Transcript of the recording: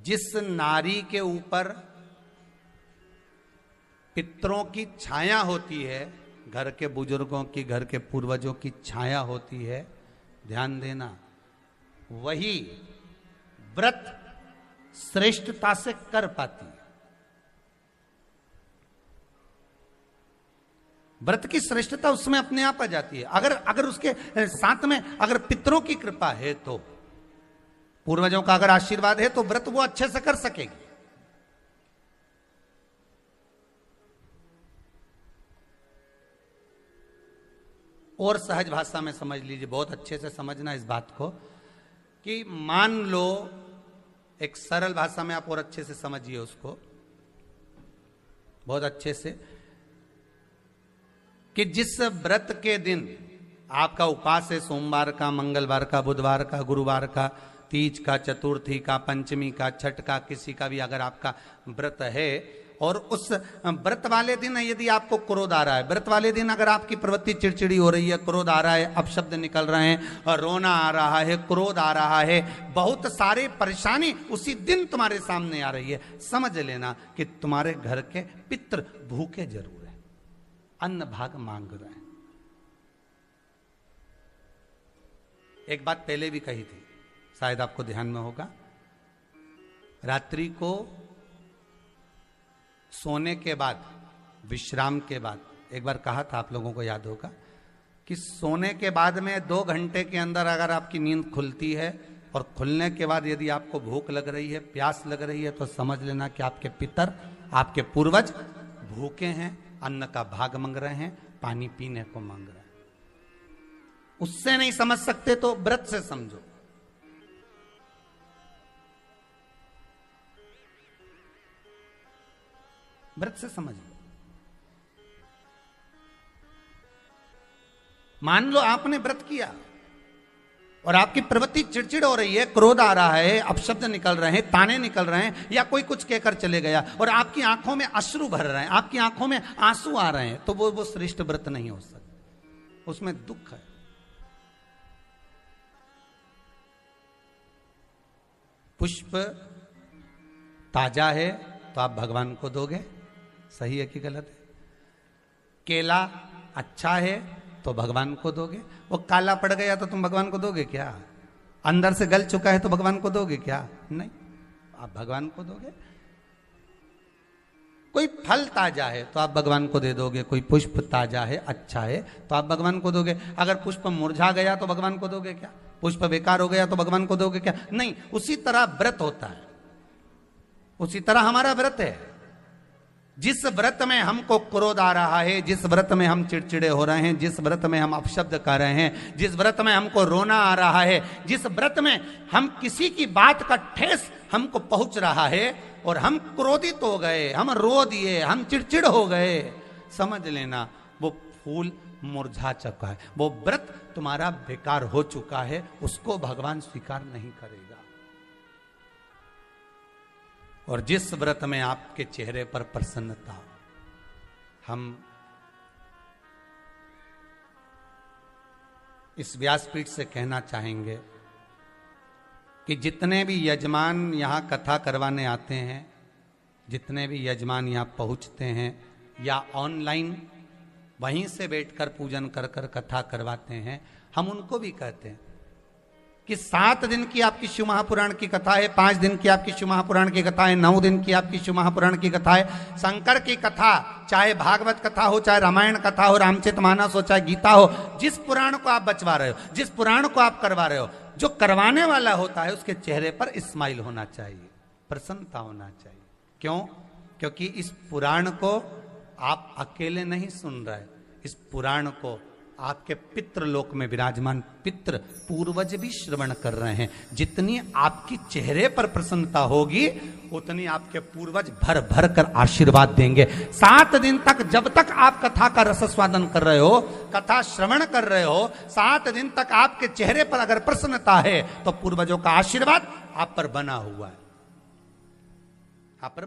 जिस नारी के ऊपर पितरों की छाया होती है, घर के बुजुर्गों की, घर के पूर्वजों की छाया होती है, ध्यान देना, वही व्रत श्रेष्ठता से कर पाती है। व्रत की श्रेष्ठता उसमें अपने आप आ जाती है। अगर उसके साथ में अगर पितरों की कृपा है, तो पूर्वजों का अगर आशीर्वाद है, तो व्रत वो अच्छे से कर सकेगी। और सहज भाषा में समझ लीजिए, बहुत अच्छे से समझना इस बात को, कि मान लो, एक सरल भाषा में आप और अच्छे से समझिए उसको, बहुत अच्छे से, कि जिस व्रत के दिन आपका उपवास है, सोमवार का, मंगलवार का, बुधवार का, गुरुवार का, तीज का, चतुर्थी का, पंचमी का, छठ का, किसी का भी अगर आपका व्रत है, और उस व्रत वाले दिन यदि आपको क्रोध आ रहा है, व्रत वाले दिन अगर आपकी प्रवृत्ति चिड़चिड़ी हो रही है, क्रोध आ रहा है, अपशब्द निकल रहे हैं, और रोना आ रहा है, क्रोध आ रहा है, बहुत सारे परेशानी उसी दिन तुम्हारे सामने आ रही है, समझ लेना कि तुम्हारे घर के पितृ भूखे जरूर है, अन्न भाग मांग रहे हैं। एक बात पहले भी कही थी, शायद आपको ध्यान में होगा, रात्रि को सोने के बाद, विश्राम के बाद, एक बार कहा था, आप लोगों को याद होगा, कि सोने के बाद में 2 घंटे के अंदर अगर आपकी नींद खुलती है, और खुलने के बाद यदि आपको भूख लग रही है, प्यास लग रही है, तो समझ लेना कि आपके पितर, आपके पूर्वज भूखे हैं, अन्न का भाग मांग रहे हैं, पानी पीने को मांग रहे हैं। उससे नहीं समझ सकते तो व्रत से समझो। व्रत से समझिए। मान लो आपने व्रत किया और आपकी प्रवृत्ति चिड़चिड़ हो रही है, क्रोध आ रहा है, अपशब्द निकल रहे हैं, ताने निकल रहे हैं, या कोई कुछ कहकर चले गया, और आपकी आंखों में अश्रु भर रहे हैं, आपकी आंखों में आंसू आ रहे हैं, तो वो श्रेष्ठ व्रत नहीं हो सकता, उसमें दुख है। पुष्प ताजा है तो आप भगवान को दोगे, सही है कि गलत है? केला अच्छा है तो भगवान को दोगे, वो काला पड़ गया तो तुम भगवान को दोगे क्या? अंदर से गल चुका है तो भगवान को दोगे क्या? नहीं, आप भगवान को दोगे। कोई फल ताजा है तो आप भगवान को दे दोगे, कोई पुष्प ताजा है, अच्छा है, तो आप भगवान को दोगे। अगर पुष्प मुरझा गया तो भगवान को दोगे क्या? पुष्प बेकार हो गया तो भगवान को दोगे क्या? नहीं। उसी तरह व्रत होता है, उसी तरह हमारा व्रत है। जिस व्रत में हमको क्रोध आ रहा है, जिस व्रत में हम चिड़चिड़े हो रहे हैं, जिस व्रत में हम अपशब्द कर रहे हैं, जिस व्रत में हमको रोना आ रहा है, जिस व्रत में हम किसी की बात का ठेस हमको पहुंच रहा है और हम क्रोधित हो गए, हम रो दिए, हम चिड़चिड़ हो गए, समझ लेना वो फूल मुरझा चुका है, वो व्रत तुम्हारा बेकार हो चुका है, उसको भगवान स्वीकार नहीं करेगा। और जिस व्रत में आपके चेहरे पर प्रसन्नता, हम इस व्यासपीठ से कहना चाहेंगे कि जितने भी यजमान यहाँ कथा करवाने आते हैं, जितने भी यजमान यहाँ पहुँचते हैं या ऑनलाइन वहीं से बैठकर पूजन कर कर कथा करवाते हैं, हम उनको भी कहते हैं कि 7 दिन की आपकी शिव महापुराण की कथा है, 5 दिन की आपकी शिव महापुराण की कथा है, 9 दिन की आपकी शिव महापुराण की कथा है, शंकर की कथा, चाहे भागवत कथा हो, चाहे रामायण कथा हो, रामचरितमानस हो, चाहे गीता हो, जिस पुराण को आप बचवा रहे हो, जिस पुराण को आप करवा रहे हो, जो करवाने वाला होता है उसके चेहरे पर स्माइल होना चाहिए, प्रसन्नता होना चाहिए। क्यों? क्योंकि इस पुराण को आप अकेले नहीं सुन रहे, इस पुराण को आपके पितृलोक में विराजमान पितृ पूर्वज भी श्रवण कर रहे हैं। जितनी आपकी चेहरे पर प्रसन्नता होगी, उतनी आपके पूर्वज भर भर कर आशीर्वाद देंगे। 7 दिन तक, जब तक आप कथा का रसस्वादन कर रहे हो, कथा श्रवण कर रहे हो, 7 दिन तक आपके चेहरे पर अगर प्रसन्नता है तो पूर्वजों का आशीर्वाद आप पर बना हुआ है, आप पर